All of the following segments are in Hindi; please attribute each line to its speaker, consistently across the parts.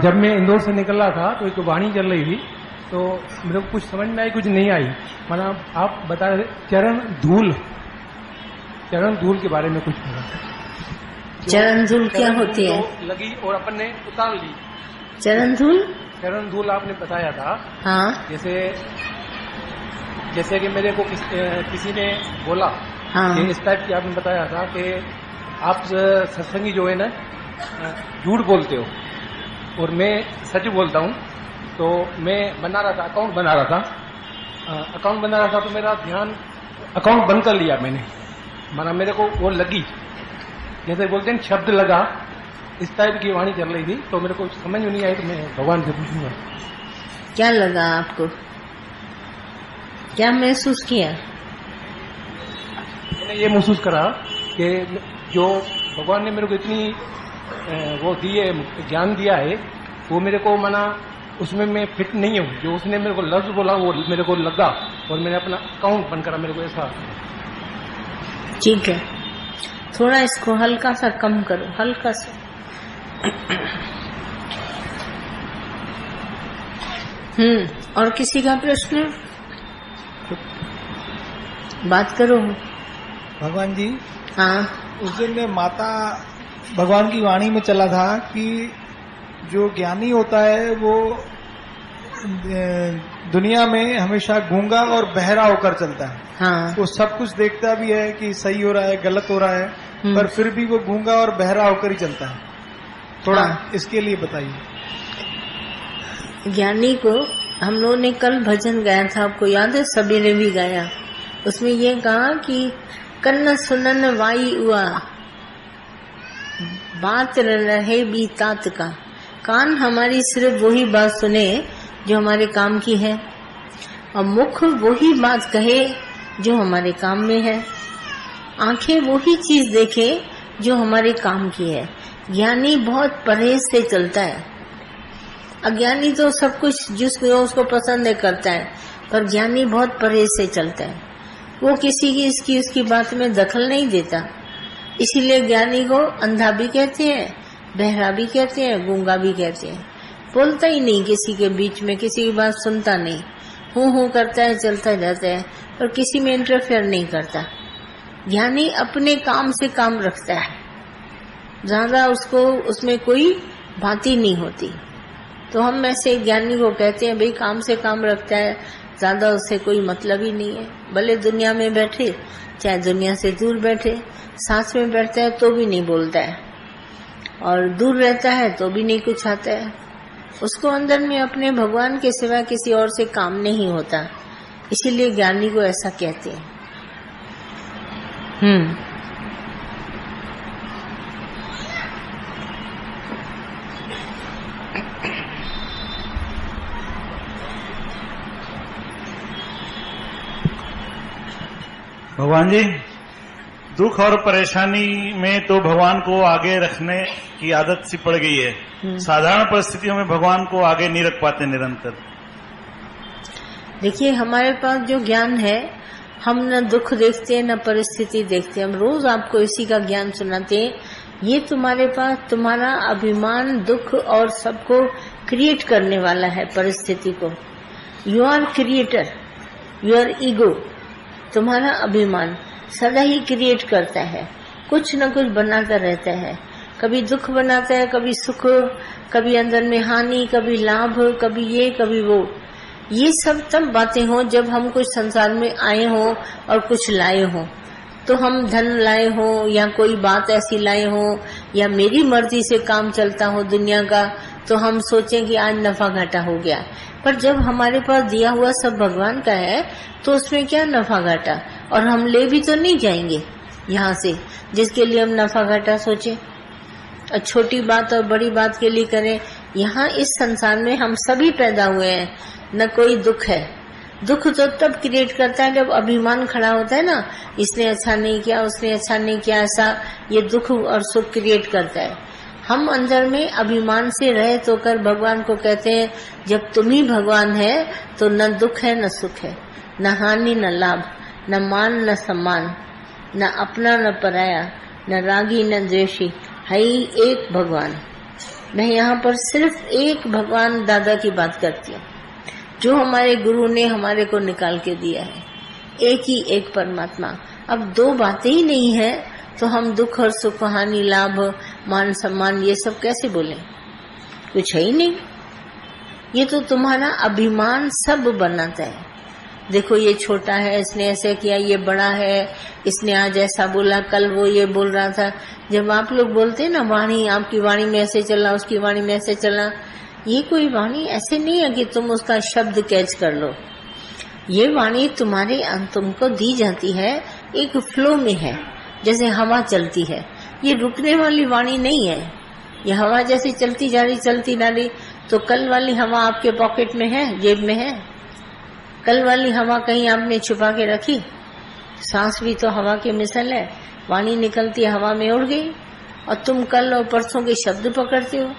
Speaker 1: जब मैं इंदौर से निकल रहा था तो एक वाणी चल रही थी, तो मेरे को कुछ समझ में आई, कुछ नहीं आई। माना आप बता रहे चरण धूल के बारे में कुछ बोला।
Speaker 2: चरण धूल क्या होती है?
Speaker 1: लगी और अपन ने उतार ली।
Speaker 2: चरण धूल
Speaker 1: आपने बताया था।
Speaker 2: हाँ।
Speaker 1: जैसे कि मेरे को किसी ने बोला।
Speaker 2: हाँ।
Speaker 1: कि इस टाइप की आपने बताया था कि आप सत्संगी जो है ना झूठ बोलते हो और मैं सच बोलता हूँ। तो मैं अकाउंट बना रहा था तो मेरा ध्यान अकाउंट बंद कर लिया मैंने। माना मेरे को वो लगी, जैसे बोलते हैं शब्द लगा, इस टाइप की वाणी चल रही थी, तो मेरे को समझ में नहीं आई, तो मैं भगवान से पूछूंगा।
Speaker 2: क्या लगा आपको? क्या महसूस किया?
Speaker 1: मैंने ये महसूस करा कि जो भगवान ने मेरे को इतनी वो दी है, ज्ञान दिया है, वो मेरे को माना उसमें मैं फिट नहीं हूँ। जो उसने मेरे को लफ्ज बोला वो मेरे को लगा और मैंने अपना अकाउंट बंद करा। मेरे को ऐसा।
Speaker 2: ठीक है, थोड़ा इसको हल्का सा कम करो, हल्का सा। और किसी का प्रश्न? बात करो।
Speaker 3: भगवान जी,
Speaker 2: हाँ।
Speaker 3: उस दिन में माता भगवान की वाणी में चला था कि जो ज्ञानी होता है वो दुनिया में हमेशा गूंगा और बहरा होकर चलता है।
Speaker 2: हाँ।
Speaker 3: वो सब कुछ देखता भी है कि सही हो रहा है, गलत हो रहा है, पर फिर भी वो गूंगा और बहरा होकर ही चलता है। थोड़ा इसके लिए बताइए।
Speaker 2: ज्ञानी को हम लोगों ने कल भजन गाया था, आपको याद है? सभी ने भी गाया। उसमें ये कहा कि कन्न सुनन वाई हुआ बात रहे भी तात का। कान हमारी सिर्फ वही बात सुने जो हमारे काम की है, और मुख वही बात कहे जो हमारे काम में है। आंखें वही चीज देखे जो हमारे काम की है। ज्ञानी बहुत परहेज से चलता है। अज्ञानी तो सब कुछ जिसको उसको पसंद है करता है, पर ज्ञानी बहुत परहेज से चलता है। वो किसी की इसकी उसकी बात में दखल नहीं देता। इसीलिए ज्ञानी को अंधा भी कहते हैं, बहरा भी कहते हैं, गूंगा भी कहते हैं। बोलता ही नहीं किसी के बीच में, किसी की बात सुनता नहीं, हूँ करता है, चलता जाता है, और किसी में इंटरफेयर नहीं करता। ज्ञानी अपने काम से काम रखता है, ज्यादा उसको उसमें कोई भांति नहीं होती। तो हम ऐसे ज्ञानी को कहते हैं भाई काम से काम रखता है, ज्यादा उससे कोई मतलब ही नहीं है। भले दुनिया में बैठे चाहे दुनिया से दूर बैठे, साथ में बैठता है तो भी नहीं बोलता है, और दूर रहता है तो भी नहीं कुछ आता है। उसको अंदर में अपने भगवान के सिवा किसी और से काम नहीं होता। इसीलिए ज्ञानी को ऐसा कहते हैं।
Speaker 4: भगवान जी, दुख और परेशानी में तो भगवान को आगे रखने की आदत सी पड़ गई है। साधारण परिस्थितियों में भगवान को आगे नहीं रख पाते निरंतर।
Speaker 2: देखिए, हमारे पास जो ज्ञान है, हम न दुख देखते हैं न परिस्थिति देखते हैं। हम रोज आपको इसी का ज्ञान सुनाते हैं। ये तुम्हारे पास तुम्हारा अभिमान दुख और सबको क्रिएट करने वाला है, परिस्थिति को। You are creator, you are ego. तुम्हारा अभिमान सदा ही क्रिएट करता है, कुछ न कुछ बनाता रहता है। कभी दुख बनाता है, कभी सुख, कभी अंदर में हानि, कभी लाभ, कभी ये कभी वो। ये सब तब बातें हो जब हम कुछ संसार में आए हों और कुछ लाए हों। तो हम धन लाए हों या कोई बात ऐसी लाए हों या मेरी मर्जी से काम चलता हो दुनिया का, तो हम सोचें कि आज नफा घाटा हो गया। पर जब हमारे पास दिया हुआ सब भगवान का है तो उसमें क्या नफा घाटा, और हम ले भी तो नहीं जाएंगे यहाँ से जिसके लिए हम नफा घाटा सोचें। और छोटी बात और बड़ी बात के लिए करें। यहाँ इस संसार में हम सभी पैदा हुए हैं, न कोई दुख है। दुख तो तब क्रिएट करता है जब अभिमान खड़ा होता है ना, इसने अच्छा नहीं किया, उसने अच्छा नहीं किया, ऐसा ये दुख और सुख क्रिएट करता है। हम अंदर में अभिमान से रहित होकर भगवान को कहते हैं, जब तुम ही भगवान है तो न दुख है न सुख है, न हानि न लाभ, न मान न सम्मान, न अपना न पराया, न रागी न द्वेषी, है ही एक भगवान। मैं यहाँ पर सिर्फ एक भगवान दादा की बात करती हूँ, जो हमारे गुरु ने हमारे को निकाल के दिया है, एक ही एक परमात्मा। अब दो बातें ही नहीं है तो हम दुख और सुख, हानि, लाभ, मान सम्मान ये सब कैसे बोलें? कुछ है ही नहीं। ये तो तुम्हारा अभिमान सब बनाता है। देखो ये छोटा है, इसने ऐसे किया, ये बड़ा है, इसने आज ऐसा बोला, कल वो ये बोल रहा था। जब आप लोग बोलते हैं ना वाणी, आपकी वाणी में ऐसे चला, उसकी वाणी में ऐसे चला, ये कोई वाणी ऐसे नहीं है कि तुम उसका शब्द कैच कर लो। ये वाणी तुमको दी जाती है, एक फ्लो में है, जैसे हवा चलती है। ये रुकने वाली वाणी नहीं है। ये हवा जैसे चलती जा रही, तो कल वाली हवा आपके पॉकेट में है, जेब में है? कल वाली हवा कहीं आपने छुपा के रखी? सांस भी तो हवा के मिसल है। वाणी निकलती हवा में उड़ गई और तुम कल और परसों के शब्द पकड़ते हो।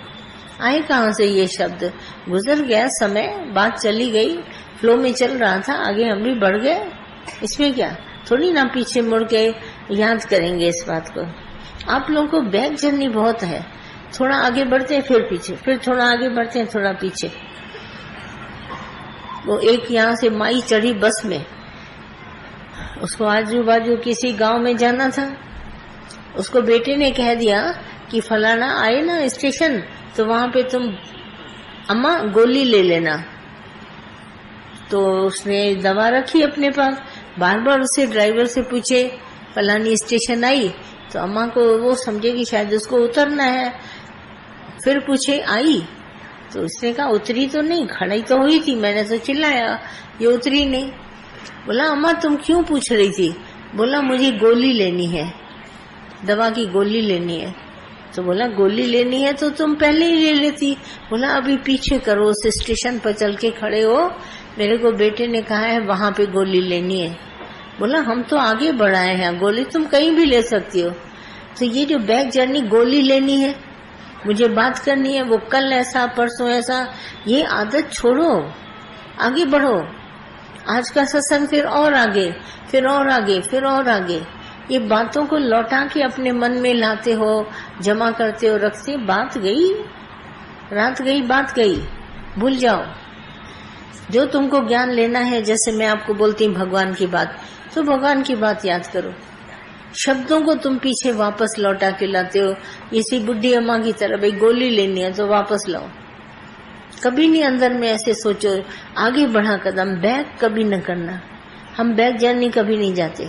Speaker 2: आए कहाँ से ये शब्द? गुजर गया समय, बात चली गई, फ्लो में चल रहा था, आगे हम भी बढ़ गए। इसमें क्या? थोड़ी ना पीछे मुड़ के याद करेंगे इस बात को। आप लोगों को बैक जर्नी बहुत है, थोड़ा आगे बढ़ते हैं फिर पीछे, फिर थोड़ा आगे बढ़ते हैं थोड़ा पीछे। वो एक यहाँ से माई चढ़ी बस में, उसको आजू बाजू किसी गांव में जाना था। उसको बेटे ने कह दिया कि फलाना आए ना स्टेशन, तो वहां पे तुम अम्मा गोली ले लेना। तो उसने दवा रखी अपने पास, बार बार उसे ड्राइवर से पूछे फलानी स्टेशन आई, तो अम्मा को वो समझे कि शायद उसको उतरना है। फिर पूछे आई, तो उसने कहा उतरी तो नहीं, खड़ी तो हुई थी, मैंने तो चिल्लाया, ये उतरी नहीं। बोला अम्मा तुम क्यों पूछ रही थी? बोला मुझे गोली लेनी है, दवा की गोली लेनी है। तो बोला गोली लेनी है तो तुम पहले ही ले लेती। बोला अभी पीछे करो, उस स्टेशन पर चल के खड़े हो, मेरे को बेटे ने कहा है वहां पे गोली लेनी है। बोला हम तो आगे बढ़ाए हैं, गोली तुम कहीं भी ले सकती हो। तो ये जो बैक जर्नी गोली लेनी है, मुझे बात करनी है, वो कल ऐसा परसों ऐसा, ये आदत छोड़ो, आगे बढ़ो। आज का सत्संग फिर और आगे, फिर और आगे, फिर और आगे। ये बातों को लौटा के अपने मन में लाते हो, जमा करते हो, रखते। बात गई, रात गई, बात गई, भूल जाओ। जो तुमको ज्ञान लेना है, जैसे मैं आपको बोलती हूँ भगवान की बात, तो भगवान की बात याद करो। शब्दों को तुम पीछे वापस लौटा के लाते हो, इसी बुढ़ी अम्मा की तरह, भाई गोली लेनी है तो वापस लाओ। कभी नहीं अंदर में ऐसे सोचो, आगे बढ़ा कदम, बैक कभी न करना। हम बैक जर्नी कभी नहीं जाते,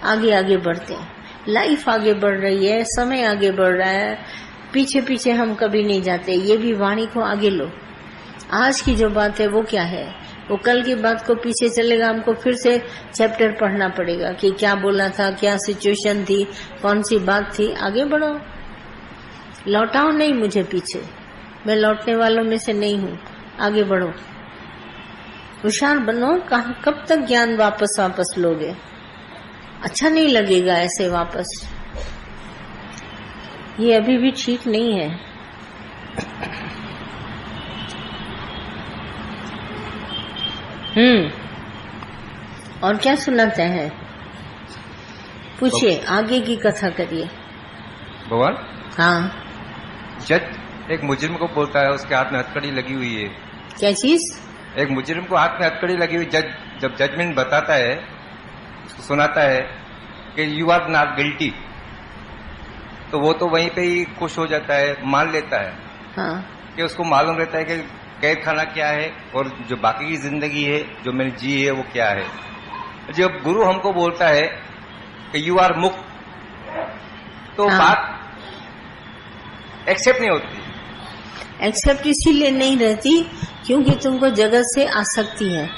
Speaker 2: आगे आगे बढ़ते हैं। लाइफ आगे बढ़ रही है, समय आगे बढ़ रहा है, पीछे पीछे हम कभी नहीं जाते। ये भी वाणी को आगे लो। आज की जो बात है वो क्या है, वो कल की बात को पीछे चलेगा, हमको फिर से चैप्टर पढ़ना पड़ेगा कि क्या बोला था, क्या सिचुएशन थी, कौन सी बात थी। आगे बढ़ो, लौटाओ नहीं मुझे पीछे, मैं लौटने वालों में से नहीं हूँ। आगे बढ़ो, होशियार बनो। कब तक ज्ञान वापस वापस लोगे? अच्छा नहीं लगेगा ऐसे वापस, ये अभी भी ठीक नहीं है। और क्या सुनाते हैं? पूछिए, आगे की कथा करिए।
Speaker 5: भगवान,
Speaker 2: हाँ,
Speaker 5: जज एक मुजरिम को बोलता है, उसके हाथ में हथकड़ी लगी हुई है।
Speaker 2: क्या चीज?
Speaker 5: एक मुजरिम को हाथ में हथकड़ी लगी हुई। जज जब जजमेंट बताता है, सुनाता है कि यू आर नॉट गिल्टी, तो वो तो वहीं पे ही खुश हो जाता है, मान लेता है।
Speaker 2: हाँ,
Speaker 5: कि उसको मालूम रहता है कि कैद खाना क्या है और जो बाकी की जिंदगी है जो मैंने जी है वो क्या है। जब गुरु हमको बोलता है कि यू आर मुक्त, तो
Speaker 2: हाँ,
Speaker 5: बात एक्सेप्ट नहीं होती।
Speaker 2: एक्सेप्ट इसीलिए नहीं रहती क्योंकि तुमको जगत से आसक्ति है,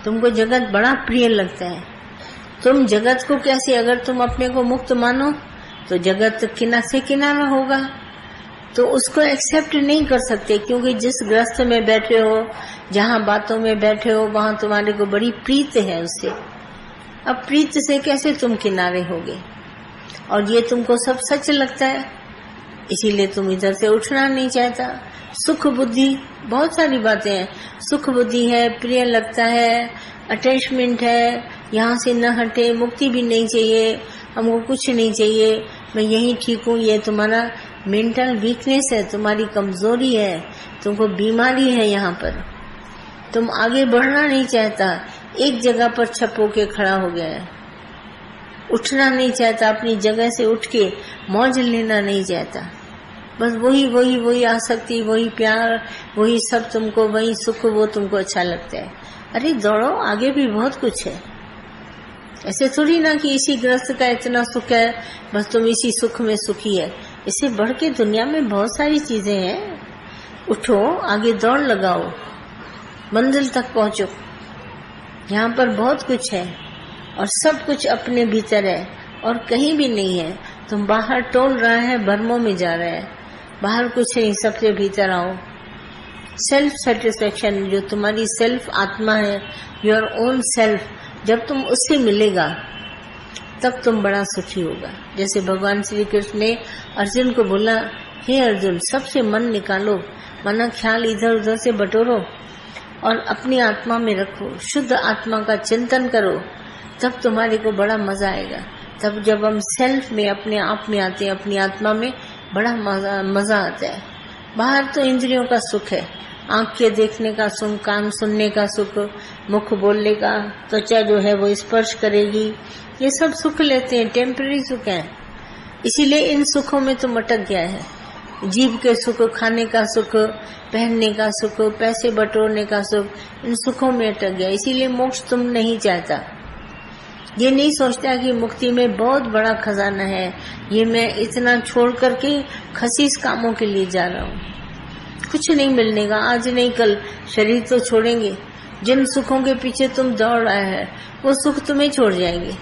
Speaker 2: तुमको जगत बड़ा प्रिय लगता है। तुम जगत को कैसे, अगर तुम अपने को मुक्त मानो तो जगत किनारे से किनारा होगा, तो उसको एक्सेप्ट नहीं कर सकते क्योंकि जिस ग्रस्त में बैठे हो, जहाँ बातों में बैठे हो, वहां तुम्हारे को बड़ी प्रीत है उससे। अब प्रीत से कैसे तुम किनारे होगे? और ये तुमको सब सच लगता है, इसीलिए तुम इधर से उठना नहीं चाहता। सुख बुद्धि, बहुत सारी बातें हैं। सुख बुद्धि है, प्रिय लगता है, अटैचमेंट है, यहाँ से न हटे, मुक्ति भी नहीं चाहिए, हमको कुछ नहीं चाहिए, मैं यही ठीक हूँ, ये तुम्हारा मेंटल वीकनेस है, तुम्हारी कमजोरी है, तुमको बीमारी है। यहाँ पर तुम आगे बढ़ना नहीं चाहता, एक जगह पर छप होके खड़ा हो गया है, उठना नहीं चाहता, अपनी जगह से उठ के मौज लेना नहीं चाहता, बस वही वही वही आसक्ति, वही प्यार, वही सब तुमको, वही सुख, वो तुमको अच्छा लगता है। अरे दौड़ो, आगे भी बहुत कुछ है। ऐसे थोड़ी ना कि इसी ग्रस्त का इतना सुख है, बस तुम इसी सुख में सुखी है। इससे बढ़ के दुनिया में बहुत सारी चीजें हैं। उठो, आगे दौड़ लगाओ, मंजिल तक पहुंचो। यहाँ पर बहुत कुछ है और सब कुछ अपने भीतर है और कहीं भी नहीं है। तुम बाहर टोल रहा है, भरमों में जा रहा है, बाहर कुछ नहीं, सबसे भीतर आओ। सेल्फ सेटिस्फेक्शन, जो तुम्हारी सेल्फ आत्मा है, योर ओन सेल्फ, जब तुम उससे मिलेगा तब तुम बड़ा सुखी होगा। जैसे भगवान श्री कृष्ण ने अर्जुन को बोला, हे अर्जुन, सबसे मन निकालो, मना ख्याल इधर उधर से बटोरो और अपनी आत्मा में रखो, शुद्ध आत्मा का चिंतन करो, तब तुम्हारे को बड़ा मजा आएगा। तब जब हम सेल्फ में, अपने आप में आते हैं, अपनी आत्मा में, बड़ा मजा आता है। बाहर तो इंद्रियों का सुख है, आंख के देखने का सुख, कान सुनने का सुख, मुख बोलने का, त्वचा जो है वो स्पर्श करेगी, ये सब सुख लेते हैं, टेम्पररी सुख है। इसीलिए इन सुखों में तुम अटक गया है। जीभ के सुख, खाने का सुख, पहनने का सुख, पैसे बटोरने का सुख, इन सुखों में अटक गया। इसीलिए मोक्ष तुम नहीं चाहता। ये नहीं सोचता कि मुक्ति में बहुत बड़ा खजाना है, ये मैं इतना छोड़ करके खसीस कामों के लिए जा रहा हूँ। कुछ नहीं मिलने का, आज नहीं कल शरीर तो छोड़ेंगे। जिन सुखों के पीछे तुम दौड़ रहा है वो सुख तुम्हें छोड़ जाएंगे।